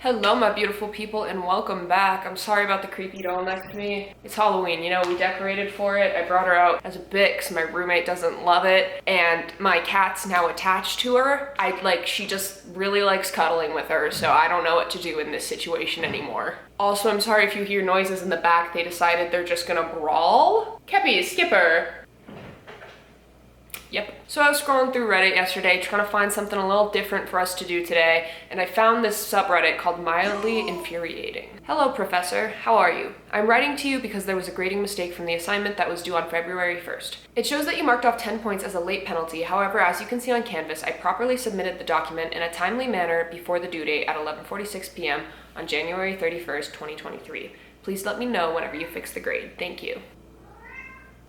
Hello my beautiful people and welcome back. I'm sorry about the creepy doll next to me. It's Halloween, you know, we decorated for it. I brought her out as a bit because my roommate doesn't love it and my cat's now attached to her. She just really likes cuddling with her, so I don't know what to do in this situation anymore. Also, I'm sorry if you hear noises in the back. They decided they're just gonna brawl. Keppy, Skipper. Yep. So I was scrolling through Reddit yesterday trying to find something a little different for us to do today, and I found this subreddit called Mildly Infuriating. Hello, Professor. How are you? I'm writing to you because there was a grading mistake from the assignment that was due on February 1st. It shows that you marked off 10 points as a late penalty. However, as you can see on Canvas, I properly submitted the document in a timely manner before the due date at 11:46 p.m. on January 31st, 2023. Please let me know whenever you fix the grade. Thank you.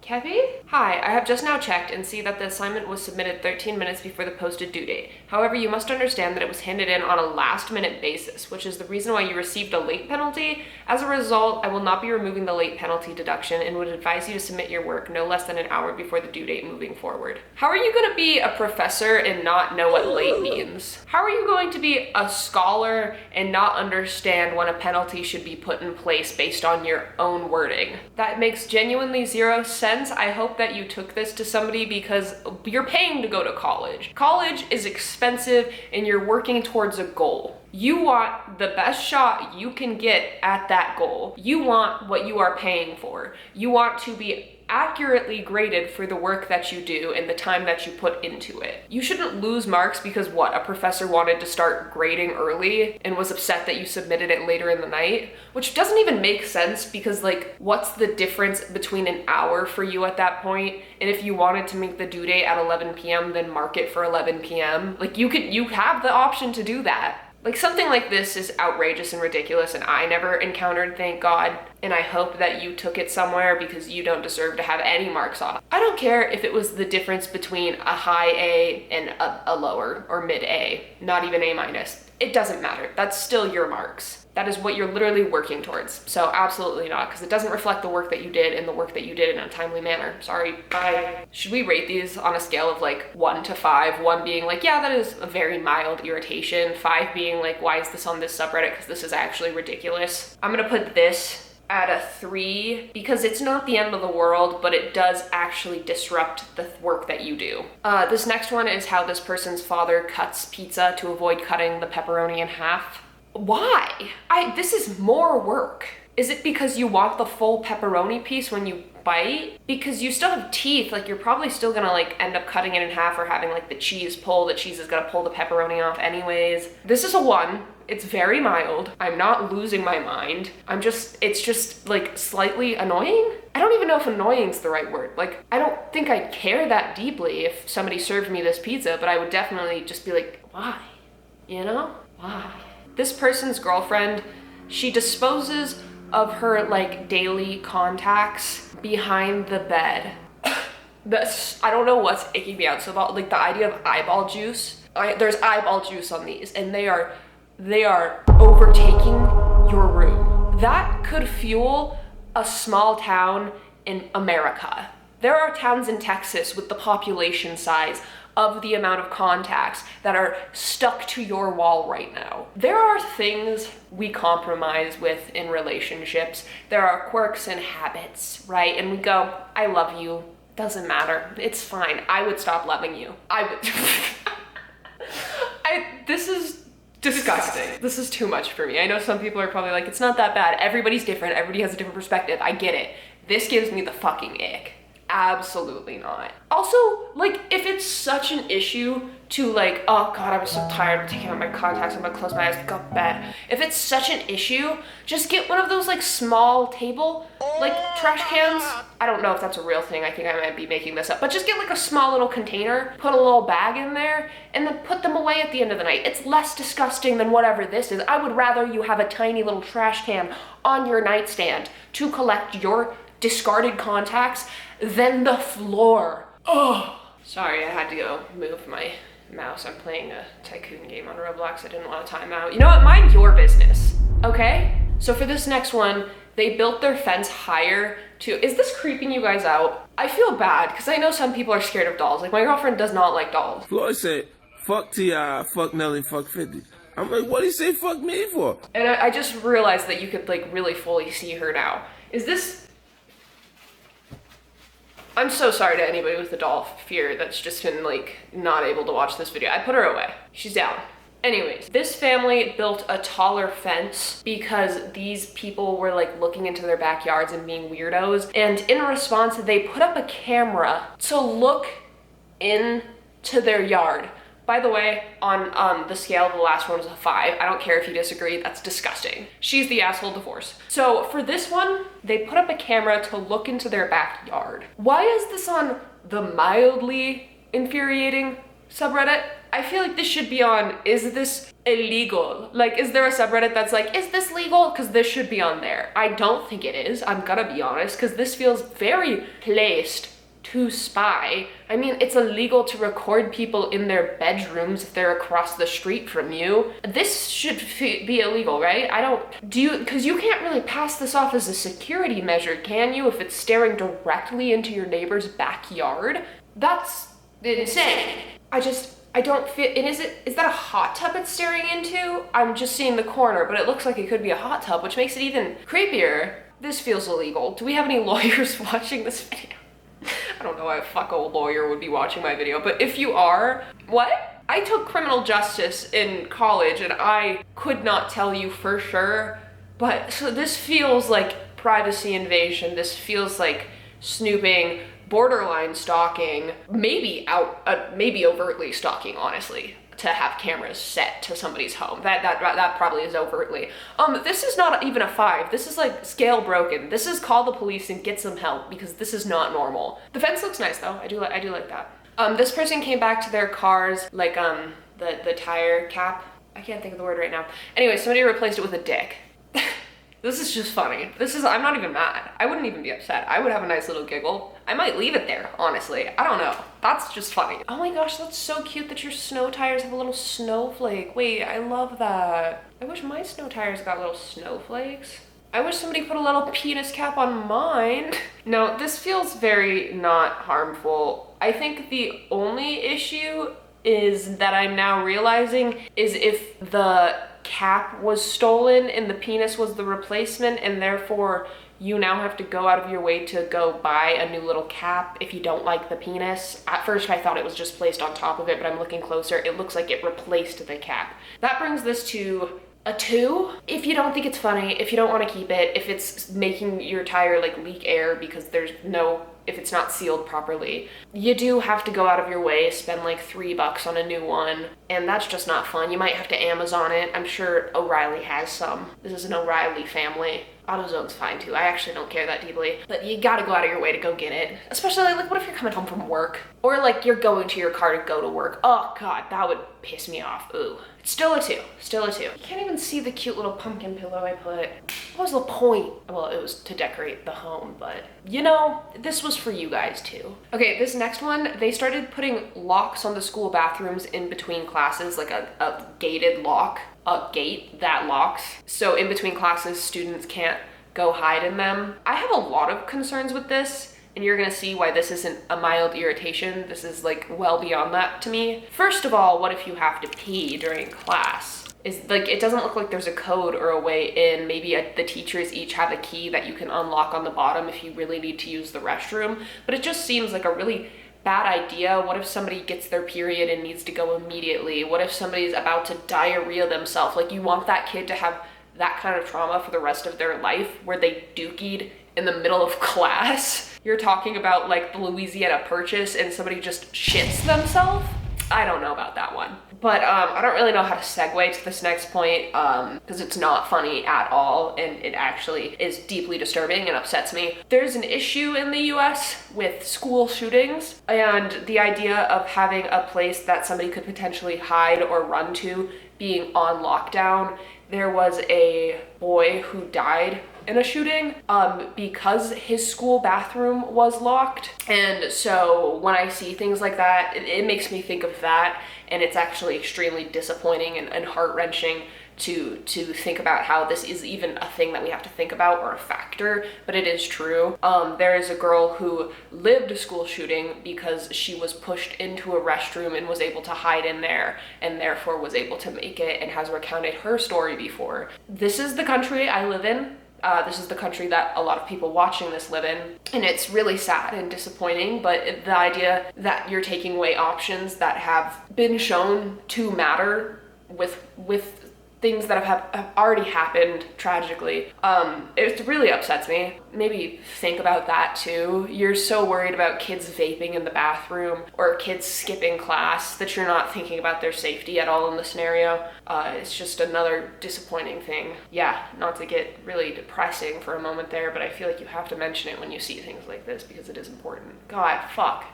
Keppy? Hi, I have just now checked and see that the assignment was submitted 13 minutes before the posted due date. However, you must understand that it was handed in on a last-minute basis, which is the reason why you received a late penalty. As a result, I will not be removing the late penalty deduction and would advise you to submit your work no less than an hour before the due date moving forward. How are you going to be a professor and not know what late means? How are you going to be a scholar and not understand when a penalty should be put in place based on your own wording? That makes genuinely zero sense. I hope that you took this to somebody because you're paying to go to college. College is expensive and you're working towards a goal. You want the best shot you can get at that goal. You want what you are paying for. You want to be accurately graded for the work that you do and the time that you put into it. You shouldn't lose marks because what, a professor wanted to start grading early and was upset that you submitted it later in the night, which doesn't even make sense because what's the difference between an hour for you at that point? And if you wanted to make the due date at 11 p.m. then mark it for 11 p.m. You have the option to do that. Something like this is outrageous and ridiculous and I never encountered, thank God, and I hope that you took it somewhere because you don't deserve to have any marks off. I don't care if it was the difference between a high A and a lower or mid A, not even A minus. It doesn't matter. That's still your marks. That is what you're literally working towards. So absolutely not, because it doesn't reflect the work that you did and the work that you did in a timely manner. Sorry, bye. Should we rate these on a scale of 1 to 5? 1 being yeah, that is a very mild irritation. 5 being why is this on this subreddit? Because this is actually ridiculous. I'm gonna put this at a 3 because it's not the end of the world, but it does actually disrupt the work that you do. This next one is how this person's father cuts pizza to avoid cutting the pepperoni in half. Why? This is more work. Is it because you want the full pepperoni piece when you bite? Because you still have teeth, you're probably still gonna end up cutting it in half or having the cheese pull. The cheese is gonna pull the pepperoni off anyways. This is a 1. It's very mild. I'm not losing my mind. It's just slightly annoying. I don't even know if annoying's the right word. I don't think I'd care that deeply if somebody served me this pizza, but I would definitely just be why? You know? Why? This person's girlfriend, she disposes of her daily contacts behind the bed. I don't know what's icky me out. So about the idea of eyeball juice. There's eyeball juice on these and they are overtaking your room. That could fuel a small town in America. There are towns in Texas with the population size of the amount of contacts that are stuck to your wall right now. There are things we compromise with in relationships. There are quirks and habits, right? And we go, I love you, doesn't matter, it's fine. I would stop loving you. I would. This is disgusting. This is too much for me. I know some people are probably it's not that bad. Everybody's different. Everybody has a different perspective. I get it. This gives me the fucking ick. Absolutely not. Also, if it's such an issue to oh God, I'm so tired of taking out my contacts, I'm gonna close my eyes and go to bed. If it's such an issue, just get one of those small table, trash cans. I don't know if that's a real thing, I think I might be making this up, but just get a small little container, put a little bag in there, and then put them away at the end of the night. It's less disgusting than whatever this is. I would rather you have a tiny little trash can on your nightstand to collect your discarded contacts than the floor. Oh, sorry, I had to go move my mouse. I'm playing a tycoon game on Roblox. I didn't want to time out. You know what? Mind your business, okay? So for this next one, they built their fence higher to... Is this creeping you guys out? I feel bad because I know some people are scared of dolls. My girlfriend does not like dolls. Floyd said, fuck T.I., fuck Nelly, fuck 50. I'm like, what did he say fuck me for? And I just realized that you could like really fully see her now. Is this... I'm so sorry to anybody with adult fear that's just been like not able to watch this video. I put her away. She's down. Anyways, this family built a taller fence because these people were like looking into their backyards and being weirdos. And in response, they put up a camera to look into their yard. By the way, on the scale, the last one was a 5. I don't care if you disagree, that's disgusting. She's the asshole divorce. So for this one, they put up a camera to look into their backyard. Why is this on the mildly infuriating subreddit? I feel like this should be on, is this illegal? Like, is there a subreddit that's like, is this legal? Because this should be on there. I don't think it is, I'm gonna be honest, because this feels very placed to spy. I mean, it's illegal to record people in their bedrooms if they're across the street from you. This should be illegal, right? Because you can't really pass this off as a security measure, can you? If it's staring directly into your neighbor's backyard? That's insane. I don't feel, and is that a hot tub it's staring into? I'm just seeing the corner, but it looks like it could be a hot tub, which makes it even creepier. This feels illegal. Do we have any lawyers watching this video? I don't know why a fuck-old lawyer would be watching my video, but if you are, what? I took criminal justice in college and I could not tell you for sure, but so this feels like privacy invasion, this feels like snooping, borderline stalking, maybe overtly stalking, honestly, to have cameras set to somebody's home. That probably is overtly. This is not even a 5. This is like scale broken. This is call the police and get some help because this is not normal. The fence looks nice though. I do like that. This person came back to their cars, like the tire cap. I can't think of the word right now. Anyway, somebody replaced it with a dick. This is just funny. I'm not even mad. I wouldn't even be upset. I would have a nice little giggle. I might leave it there, honestly. I don't know. That's just funny. Oh my gosh, that's so cute that your snow tires have a little snowflake. Wait, I love that. I wish my snow tires got little snowflakes. I wish somebody put a little penis cap on mine. No, this feels very not harmful. I think the only issue is that I'm now realizing is if the cap was stolen and the penis was the replacement, and therefore you now have to go out of your way to go buy a new little cap if you don't like the penis. At first I thought it was just placed on top of it, but I'm looking closer. It looks like it replaced the cap. That brings this to a 2. If you don't think it's funny, if you don't want to keep it, if it's making your tire like leak air because if it's not sealed properly, you do have to go out of your way, spend like $3 on a new one, and that's just not fun. You might have to Amazon it. I'm sure O'Reilly has some. This is an O'Reilly family. AutoZone's fine too. I actually don't care that deeply, but you gotta go out of your way to go get it. Especially like what if you're coming home from work? Or like you're going to your car to go to work. Oh God, that would piss me off. Ooh. Still a 2. You can't even see the cute little pumpkin pillow I put. What was the point? Well, it was to decorate the home, but you know, this was for you guys too. Okay, this next one, they started putting locks on the school bathrooms in between classes, like a gated lock, a gate that locks. So in between classes, students can't go hide in them. I have a lot of concerns with this, and you're gonna see why this isn't a mild irritation. This is like well beyond that to me. First of all, what if you have to pee during class? Is like, it doesn't look like there's a code or a way in. Maybe the teachers each have a key that you can unlock on the bottom if you really need to use the restroom, but it just seems like a really bad idea. What if somebody gets their period and needs to go immediately? What if somebody's about to diarrhea themselves? Like, you want that kid to have that kind of trauma for the rest of their life where they dookied in the middle of class? You're talking about like the Louisiana Purchase and somebody just shits themselves? I don't know about that one. But I don't really know how to segue to this next point because it's not funny at all, and it actually is deeply disturbing and upsets me. There's an issue in the US with school shootings, and the idea of having a place that somebody could potentially hide or run to being on lockdown. There was a boy who died in a shooting because his school bathroom was locked. And so when I see things like that, it makes me think of that, and it's actually extremely disappointing and heart-wrenching to think about how this is even a thing that we have to think about or a factor, but it is true. There is a girl who lived a school shooting because she was pushed into a restroom and was able to hide in there and therefore was able to make it and has recounted her story before. This is the country I live in. This is the country that a lot of people watching this live in, and it's really sad and disappointing, but the idea that you're taking away options that have been shown to matter with things that have already happened tragically, it really upsets me. Maybe think about that too. You're so worried about kids vaping in the bathroom or kids skipping class that you're not thinking about their safety at all in the scenario. It's just another disappointing thing. Yeah, not to get really depressing for a moment there, but I feel like you have to mention it when you see things like this because it is important. God, fuck.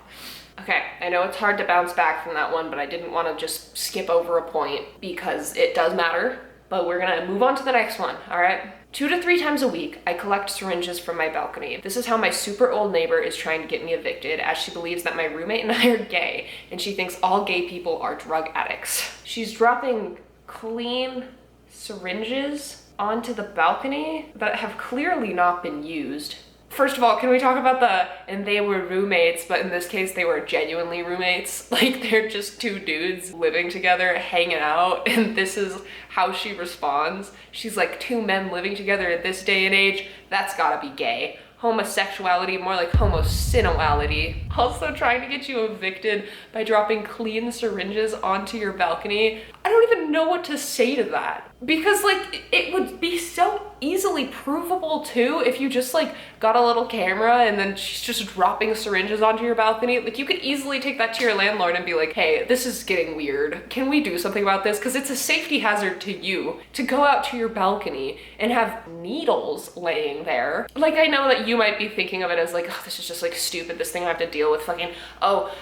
Okay, I know it's hard to bounce back from that one, but I didn't want to just skip over a point because it does matter, but we're gonna move on to the next one, all right? 2 to 3 times a week, I collect syringes from my balcony. This is how my super old neighbor is trying to get me evicted, as she believes that my roommate and I are gay, and she thinks all gay people are drug addicts. She's dropping clean syringes onto the balcony that have clearly not been used. First of all, can we talk about and they were roommates, but in this case, they were genuinely roommates. Like, they're just 2 dudes living together, hanging out, and this is how she responds. She's like, 2 men living together in this day and age, that's gotta be gay. Homosexuality, more like homosynuality. Also trying to get you evicted by dropping clean syringes onto your balcony. I don't even know what to say to that. Because like, it would be so easily provable too if you just like got a little camera and then she's just dropping syringes onto your balcony. Like, you could easily take that to your landlord and be like, hey, this is getting weird. Can we do something about this? Because it's a safety hazard to you to go out to your balcony and have needles laying there. Like, I know that you might be thinking of it as like, oh, this is just like stupid, this thing I have to deal with, fucking, oh,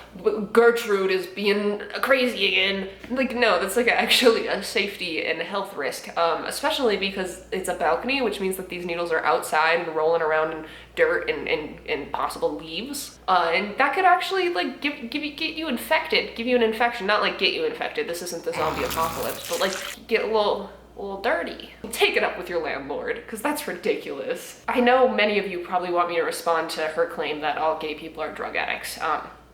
Gertrude is being crazy again. Like, no, that's like actually a safety and health risk, especially because it's a balcony, which means that these needles are outside and rolling around in dirt and possible leaves, and that could actually like get you infected, give you an infection. Not like get you infected, this isn't the zombie apocalypse, but like get a little dirty. Take it up with your landlord, because that's ridiculous. I know many of you probably want me to respond to her claim that all gay people are drug addicts.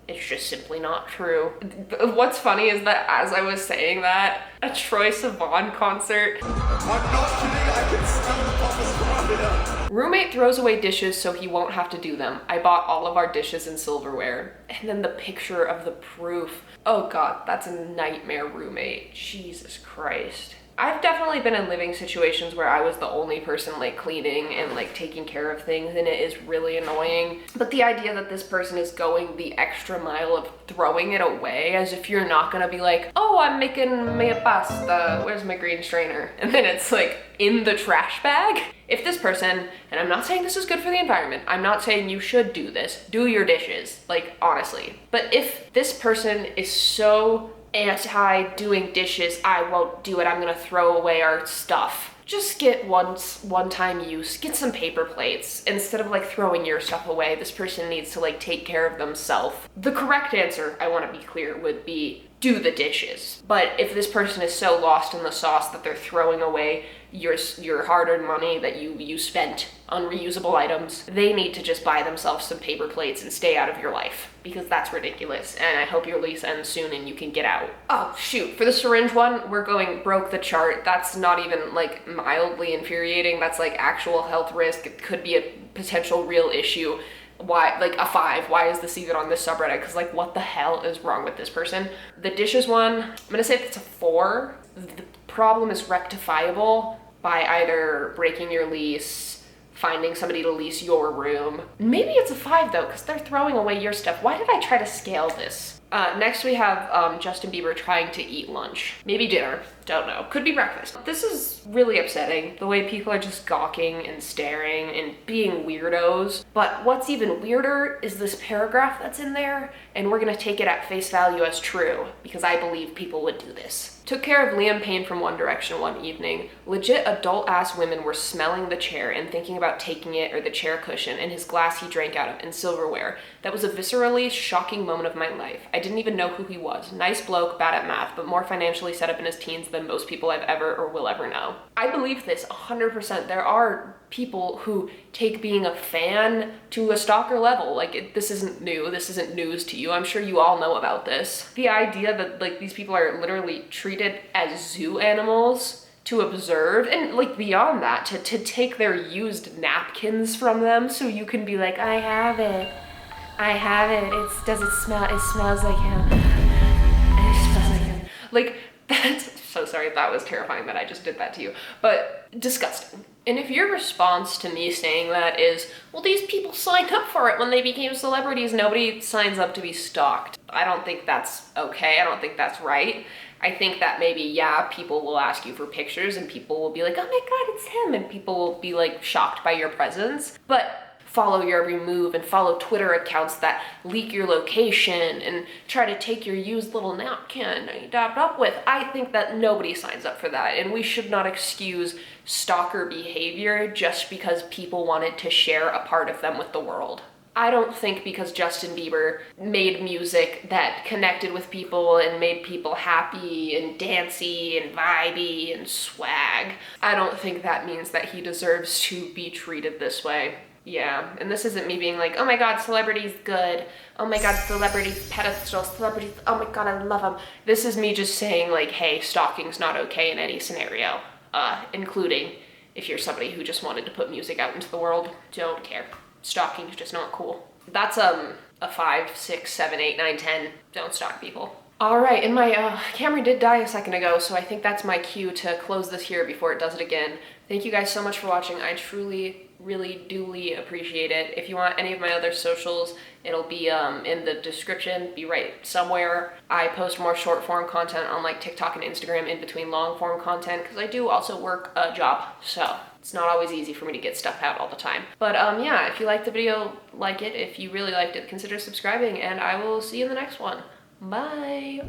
It's just simply not true. What's funny is that as I was saying that, a Troye Sivan concert. I'm not kidding, I can smell the bubbles. Roommate throws away dishes so he won't have to do them. I bought all of our dishes and silverware. And then the picture of the proof. Oh God, that's a nightmare roommate. Jesus Christ. I've definitely been in living situations where I was the only person like cleaning and like taking care of things, and it is really annoying. But the idea that this person is going the extra mile of throwing it away as if you're not gonna be like, oh, I'm making me a pasta, where's my green strainer? And then it's like in the trash bag. If this person, and I'm not saying this is good for the environment, I'm not saying you should do this, do your dishes, like honestly. But if this person is so anti-doing dishes, I won't do it, I'm gonna throw away our stuff. Just get one-time use, get some paper plates. Instead of like throwing your stuff away, this person needs to like take care of themselves. The correct answer, I wanna be clear, would be do the dishes. But if this person is so lost in the sauce that they're throwing away your hard-earned money that you spent on reusable items, they need to just buy themselves some paper plates and stay out of your life, because that's ridiculous. And I hope your lease ends soon and you can get out. Oh shoot, for the syringe one, we're going broke the chart. That's not even like mildly infuriating, that's like actual health risk. It could be a potential real issue. Why, like a 5, why is this even on this subreddit? Because like, what the hell is wrong with this person? The dishes one, I'm gonna say it's a 4. The problem is rectifiable by either breaking your lease, finding somebody to lease your room. Maybe it's a 5 though, because they're throwing away your stuff. Why did I try to scale this? Next we have Justin Bieber trying to eat lunch. Maybe dinner, don't know. Could be breakfast. This is really upsetting, the way people are just gawking and staring and being weirdos. But what's even weirder is this paragraph that's in there, and we're gonna take it at face value as true, because I believe people would do this. Took care of Liam Payne from One Direction one evening. Legit adult-ass women were smelling the chair and thinking about taking it or the chair cushion and his glass he drank out of and silverware. That was a viscerally shocking moment of my life. I didn't even know who he was. Nice bloke, bad at math, but more financially set up in his teens than most people I've ever or will ever know. I believe this 100%. There are people who take being a fan to a stalker level. Like, this isn't new. This isn't news to you. I'm sure you all know about this. The idea that, like, these people are literally treated as zoo animals to observe, and, like, beyond that, to take their used napkins from them so you can be like, I have it. Does it smell? It smells like him. It smells like him. Like, that's so sorry. That was terrifying that I just did that to you. But disgusting. And if your response to me saying that is, well, these people signed up for it when they became celebrities, nobody signs up to be stalked. I don't think that's okay. I don't think that's right. I think that maybe, yeah, people will ask you for pictures and people will be like, oh my God, it's him. And people will be like shocked by your presence. But follow your every move and follow Twitter accounts that leak your location and try to take your used little napkin that you dabbed up with. I think that nobody signs up for that, and we should not excuse stalker behavior just because people wanted to share a part of them with the world. I don't think because Justin Bieber made music that connected with people and made people happy and dancey and vibey and swag, I don't think that means that he deserves to be treated this way. Yeah, and this isn't me being like, oh my God, celebrity's good. Oh my God, celebrity's pedestal, celebrities, oh my God, I love them. This is me just saying like, hey, stalking's not okay in any scenario, including if you're somebody who just wanted to put music out into the world. Don't care. Stalking's just not cool. That's a 5, 6, 7, 8, 9, 10. Don't stalk people. All right, and my camera did die a second ago, so I think that's my cue to close this here before it does it again. Thank you guys so much for watching. I truly, really, duly appreciate it. If you want any of my other socials, it'll be in the description, be right somewhere. I post more short form content on like TikTok and Instagram in between long form content because I do also work a job, so it's not always easy for me to get stuff out all the time. But yeah, if you liked the video, like it. If you really liked it, consider subscribing, and I will see you in the next one. Bye.